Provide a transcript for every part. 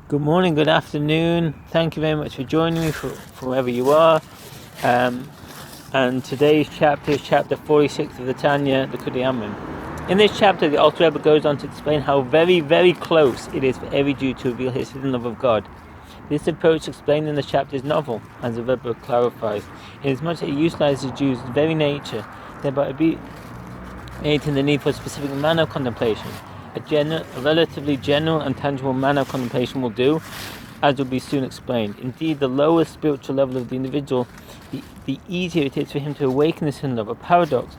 Good morning, good afternoon. Thank you very much for joining me from wherever you are. And today's chapter is chapter 46 of the Tanya, Likutei Amarim. In this chapter, the Alter Rebbe goes on to explain how very, very close it is for every Jew to reveal his hidden love of God. This approach explained in the chapter is novel, as the Rebbe clarifies, inasmuch that it utilizes the Jew's very nature, thereby obviating the need for a specific manner of contemplation. A relatively general and tangible manner of contemplation will do, as will be soon explained. Indeed, the lower spiritual level of the individual, the easier it is for him to awaken this hidden love, a paradox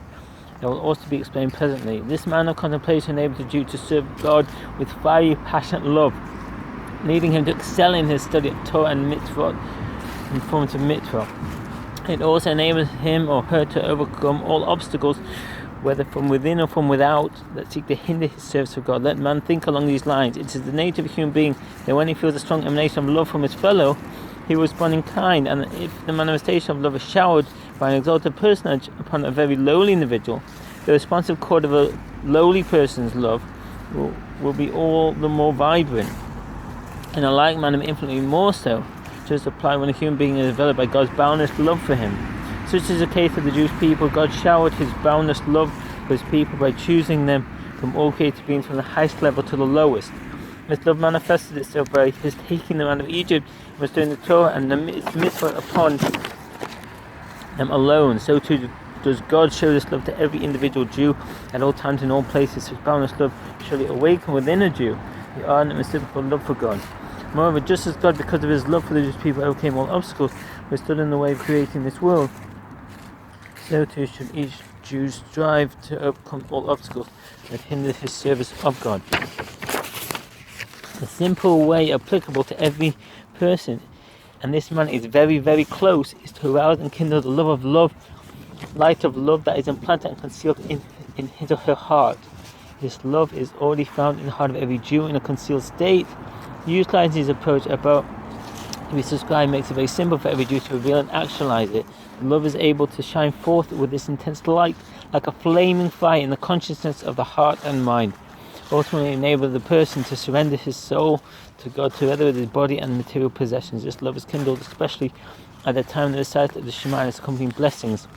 that will also be explained presently. This manner of contemplation enables the Jew to serve God with fiery, passionate love, leading him to excel in his study of Torah and mitzvot, in forms of mitzvah. It also enables him or her to overcome all obstacles, whether from within or from without, that seek to hinder his service of God. Let man think along these lines. It is the nature of a human being that when he feels a strong emanation of love from his fellow, he will respond in kind, and if the manifestation of love is showered by an exalted personage upon a very lowly individual, the responsive chord of a lowly person's love will be all the more vibrant. In a like manner, infinitely more so, just apply when a human being is developed by God's boundless love for him. Such is the case of the Jewish people. God showered his boundless love for his people by choosing them from all created beings from the highest level to the lowest. This love manifested itself by his taking them out of Egypt and bestowing the Torah and the mitzvah upon them alone. So too does God show this love to every individual Jew at all times in all places. His boundless love surely awaken within a Jew the ardent and mystical love for God. Moreover, just as God, because of his love for the Jewish people, overcame all obstacles which stood in the way of creating this world, so too should each Jew strive to overcome all obstacles that hinder his service of God. The simple way applicable to every person, and this man is very, very close, is to arouse and kindle the light of love that is implanted and concealed in his or her heart. This love is already found in the heart of every Jew in a concealed state. Utilizing his approach about to be subscribed makes it very simple for every Jew to reveal and actualize it. Love is able to shine forth with this intense light like a flaming fire in the consciousness of the heart and mind, ultimately enable the person to surrender his soul to God together with his body and material possessions. This love is kindled especially at the time of the recital of the Shema and its accompanying blessings.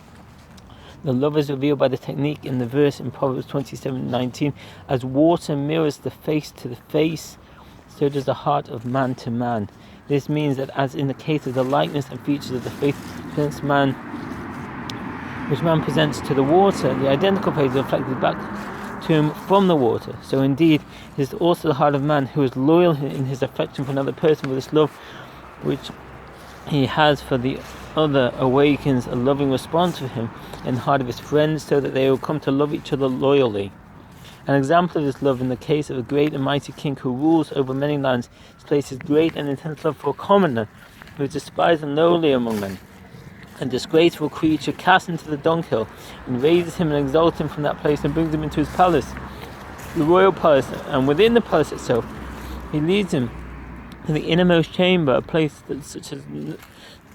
The love is revealed by the technique in the verse in Proverbs 27:19, as water mirrors the face to the face, so does the heart of man to man. This means that, as in the case of the likeness and features of the face which man presents to the water, the identical face is reflected back to him from the water. So indeed, it is also the heart of man who is loyal in his affection for another person, with this love which he has for the other awakens a loving response for him in the heart of his friends, so that they will come to love each other loyally. An example of this love in the case of a great and mighty king who rules over many lands displays great and intense love for a commoner who is despised and lowly among men. A disgraceful creature casts into the dunghill and raises him and exalts him from that place and brings him into his palace, the royal palace, and within the palace itself he leads him to the innermost chamber, a place that such as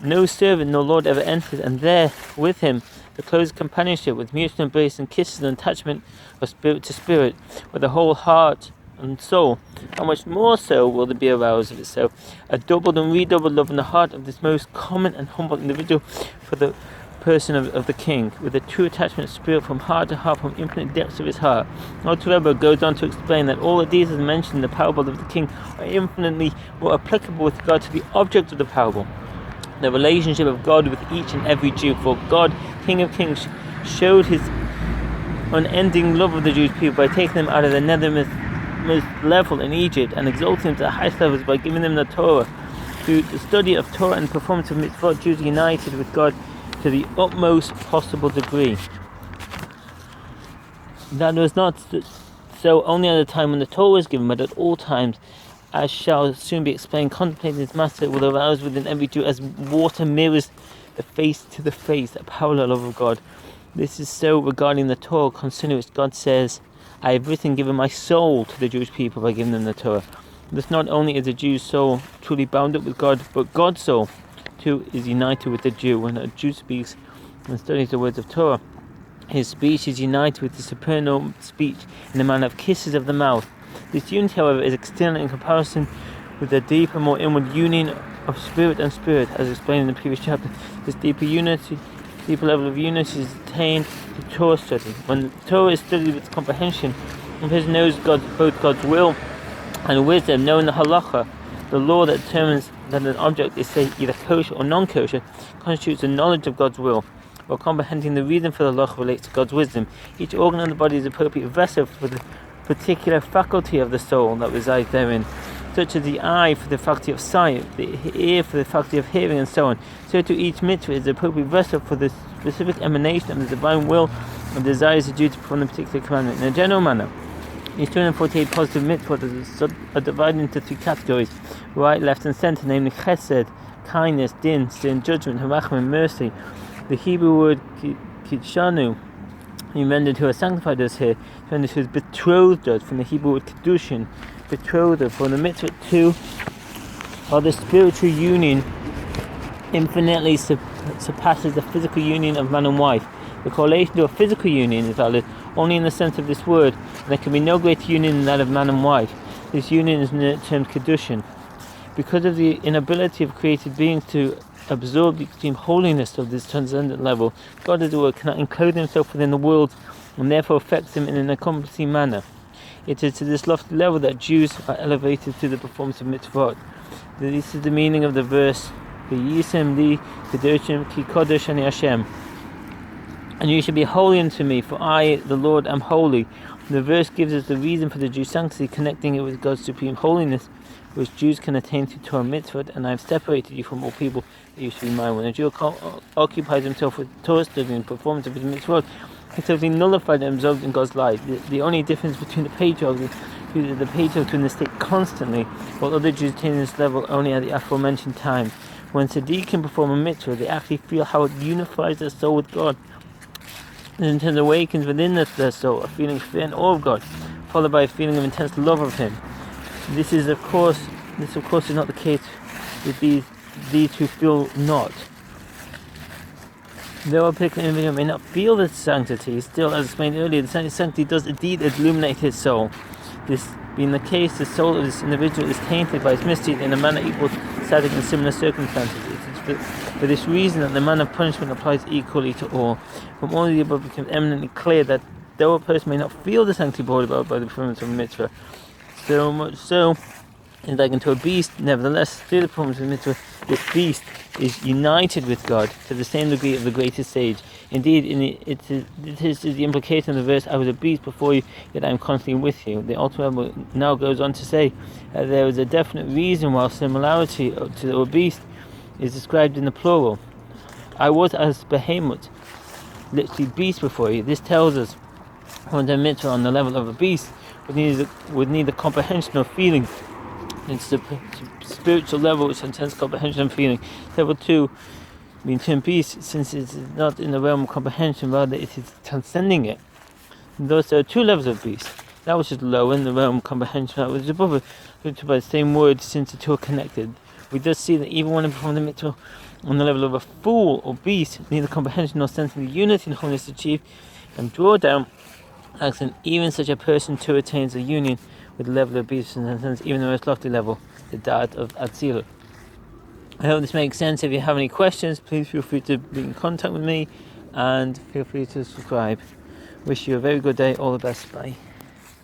no servant nor lord ever entered, and there with him the close companionship with mutual embrace and kisses and attachment of spirit to spirit, with the whole heart and soul. How much more so will there be aroused of itself a doubled and redoubled love in the heart of this most common and humble individual for the person of the king, with a true attachment of spirit from heart to heart, from infinite depths of his heart. Alter Rebbe goes on to explain that all of these as mentioned in the parable of the king are infinitely more applicable with regard to the object of the parable, the relationship of God with each and every Jew. For God, King of Kings, showed his unending love of the Jewish people by taking them out of the nethermost level in Egypt and exalting them to the highest levels by giving them the Torah. Through the study of Torah and performance of mitzvot, Jews united with God to the utmost possible degree. That was not so only at the time when the Torah was given, but at all times, as shall soon be explained. Contemplating his master will arouse within every Jew, as water mirrors the face to the face, that parallel love of God. This is so regarding the Torah, concerning which God says, I have given my soul to the Jewish people by giving them the Torah. Thus not only is the Jew's soul truly bound up with God, but God's soul too is united with the Jew. When a Jew speaks and studies the words of Torah, his speech is united with the supernal speech in the manner of kisses of the mouth. This unity, however, is external in comparison with a deeper, more inward union of spirit and spirit, as explained in the previous chapter. This deeper level of unity is attained through Torah study. When Torah is studied with comprehension, one person knows both God's will and wisdom, knowing the halacha, the law that determines that an object is, say, either kosher or non-kosher, constitutes a knowledge of God's will. While comprehending the reason for the halacha relates to God's wisdom, each organ of the body is an appropriate vessel for the particular faculty of the soul that resides therein, such as the eye for the faculty of sight, the ear for the faculty of hearing, and so on. So to each mitzvah is the appropriate vessel for the specific emanation of the divine will and desires the duty to perform the particular commandment. In a general manner, these 248 positive mitzvot are divided into 3 categories: right, left, and center, namely chesed, kindness, din, sin, judgment, harachim, mercy. The Hebrew word kidshanu, rendered who are sanctified us here, rendered who is betrothed us, from the Hebrew word kedushin, betrothed. For the mitzvah 2, while the spiritual union infinitely surpasses the physical union of man and wife, the correlation to a physical union is valid only in the sense of this word, and there can be no greater union than that of man and wife. This union is termed kedushin. Because of the inability of created beings to absorb the extreme holiness of this transcendent level, God, as it were, cannot enclose himself within the world and therefore affects them in an encompassing manner. It is to this lofty level that Jews are elevated through the performance of mitzvot. This is the meaning of the verse, V'yisem li kedoshim ki kodesh ani Hashem. And you shall be holy unto me, for I, the Lord, am holy. The verse gives us the reason for the Jews' sanctity, connecting it with God's supreme holiness, which Jews can attain through Torah mitzvot, and I have separated you from all people that you should be mine. When a Jew occupies himself with Torah study and performance of his mitzvot, he totally nullified and absorbed in God's light. The only difference between the patriarchs is the patriarchs in the state constantly, while other Jews attain this level only at the aforementioned time. When tzaddikim perform a mitzvah, they actually feel how it unifies their soul with God. And in turn awakens within their soul a feeling of fear and awe of God, followed by a feeling of intense love of Him. This of course is not the case with these who feel not. Though a particular individual may not feel the sanctity, still, as explained earlier, the sanctity does indeed illuminate his soul. This being the case, the soul of this individual is tainted by its misdeed in a manner equal to tzaddik in similar circumstances. It is for this reason that the manner of punishment applies equally to all. From all of the above, it becomes eminently clear that though a person may not feel the sanctity brought about by the performance of a mitzvah, so much so is like unto a beast, nevertheless, through the performance of the mitzvah, this beast is united with God to the same degree of the greatest sage. Indeed, it is the implication of the verse, I was a beast before you, yet I am constantly with you. The ultimate now goes on to say that there is a definite reason why similarity to a beast is described in the plural. I was as behemoth, literally beast before you. This tells us when the mitzvah on the level of a beast would need the comprehension of feeling. It's the spiritual level, which intense comprehension and feeling. Level 2, being termed beast, since it is not in the realm of comprehension, rather it is transcending it. And thus there are 2 levels of beast. That which is low in the realm of comprehension, that which is above it, by the same word, since the 2 are connected. We thus see that even when we perform the mitzvah on the level of a fool or beast, neither comprehension nor sense of the unity and holiness achieved and draw down accent, even such a person too attains a union with the level of beast and sense, even the most lofty level, the da'at of Atzilut. I hope this makes sense. If you have any questions, please feel free to be in contact with me and feel free to subscribe. Wish you a very good day. All the best. Bye.